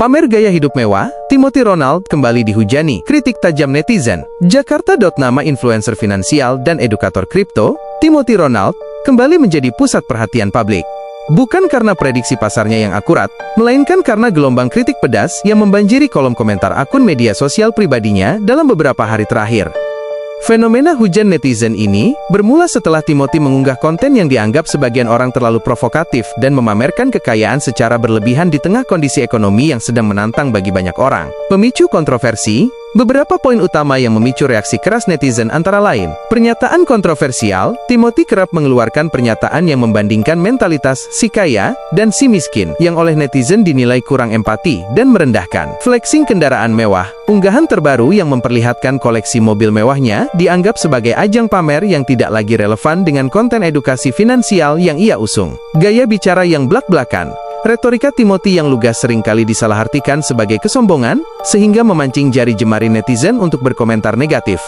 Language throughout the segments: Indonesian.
Pamer gaya hidup mewah, Timothy Ronald kembali dihujani kritik tajam netizen. Jakarta. Nama influencer finansial dan edukator kripto, Timothy Ronald, kembali menjadi pusat perhatian publik. Bukan karena prediksi pasarnya yang akurat, melainkan karena gelombang kritik pedas yang membanjiri kolom komentar akun media sosial pribadinya dalam beberapa hari terakhir. Fenomena hujan netizen ini bermula setelah Timothy mengunggah konten yang dianggap sebagian orang terlalu provokatif dan memamerkan kekayaan secara berlebihan di tengah kondisi ekonomi yang sedang menantang bagi banyak orang. Pemicu kontroversi, beberapa poin utama yang memicu reaksi keras netizen antara lain. Pernyataan kontroversial, Timothy kerap mengeluarkan pernyataan yang membandingkan mentalitas si kaya dan si miskin, yang oleh netizen dinilai kurang empati dan merendahkan. Flexing kendaraan mewah, unggahan terbaru yang memperlihatkan koleksi mobil mewahnya dianggap sebagai ajang pamer yang tidak lagi relevan dengan konten edukasi finansial yang ia usung. Gaya bicara yang blak-blakan. Retorika Timothy yang lugas seringkali disalahartikan sebagai kesombongan, sehingga memancing jari jemari netizen untuk berkomentar negatif.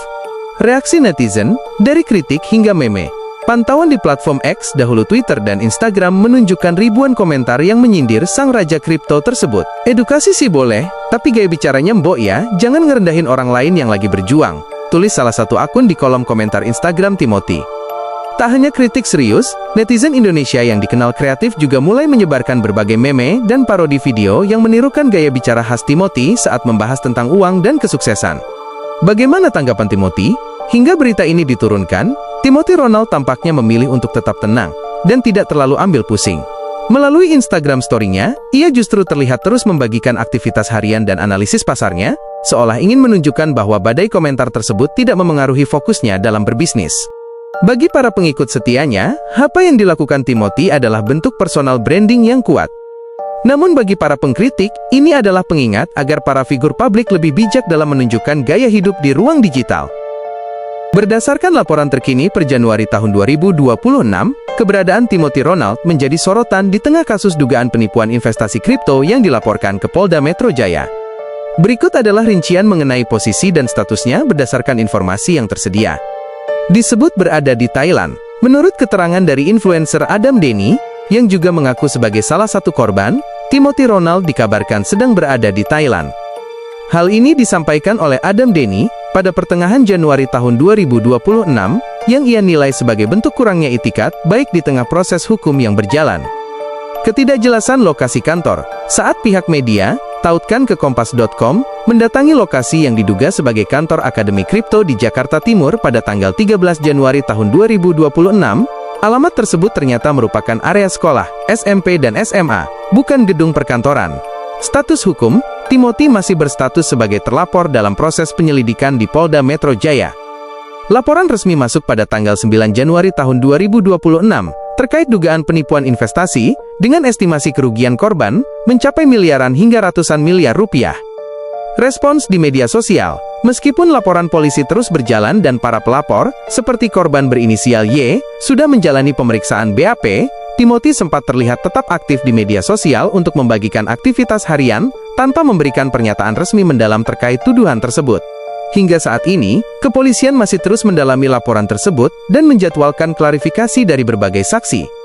Reaksi netizen, dari kritik hingga meme. Pantauan di platform X, dahulu Twitter dan Instagram, menunjukkan ribuan komentar yang menyindir sang raja kripto tersebut. Edukasi sih boleh, tapi gaya bicaranya mbok ya, jangan ngerendahin orang lain yang lagi berjuang, tulis salah satu akun di kolom komentar Instagram Timothy. Tak hanya kritik serius, netizen Indonesia yang dikenal kreatif juga mulai menyebarkan berbagai meme dan parodi video yang menirukan gaya bicara khas Timothy saat membahas tentang uang dan kesuksesan. Bagaimana tanggapan Timothy? Hingga berita ini diturunkan, Timothy Ronald tampaknya memilih untuk tetap tenang dan tidak terlalu ambil pusing. Melalui Instagram story-nya, ia justru terlihat terus membagikan aktivitas harian dan analisis pasarnya, seolah ingin menunjukkan bahwa badai komentar tersebut tidak memengaruhi fokusnya dalam berbisnis. Bagi para pengikut setianya, apa yang dilakukan Timothy adalah bentuk personal branding yang kuat. Namun bagi para pengkritik, ini adalah pengingat agar para figur publik lebih bijak dalam menunjukkan gaya hidup di ruang digital. Berdasarkan laporan terkini per Januari tahun 2026, keberadaan Timothy Ronald menjadi sorotan di tengah kasus dugaan penipuan investasi kripto yang dilaporkan ke Polda Metro Jaya. Berikut adalah rincian mengenai posisi dan statusnya berdasarkan informasi yang tersedia. Disebut berada di Thailand. Menurut keterangan dari influencer Adam Denny, yang juga mengaku sebagai salah satu korban, Timothy Ronald dikabarkan sedang berada di Thailand. Hal ini disampaikan oleh Adam Denny pada pertengahan Januari tahun 2026, yang ia nilai sebagai bentuk kurangnya itikat baik di tengah proses hukum yang berjalan. Ketidakjelasan lokasi kantor. Saat pihak media, tautkan ke Kompas.com, mendatangi lokasi yang diduga sebagai kantor Akademi Kripto di Jakarta Timur pada tanggal 13 Januari tahun 2026, alamat tersebut ternyata merupakan area sekolah, SMP dan SMA, bukan gedung perkantoran. Status hukum, Timothy masih berstatus sebagai terlapor dalam proses penyelidikan di Polda Metro Jaya. Laporan resmi masuk pada tanggal 9 Januari tahun 2026, terkait dugaan penipuan investasi, dengan estimasi kerugian korban mencapai miliaran hingga ratusan miliar rupiah. Respons di media sosial. Meskipun laporan polisi terus berjalan dan para pelapor, seperti korban berinisial Y, sudah menjalani pemeriksaan BAP, Timothy sempat terlihat tetap aktif di media sosial untuk membagikan aktivitas harian, tanpa memberikan pernyataan resmi mendalam terkait tuduhan tersebut. Hingga saat ini, kepolisian masih terus mendalami laporan tersebut dan menjadwalkan klarifikasi dari berbagai saksi.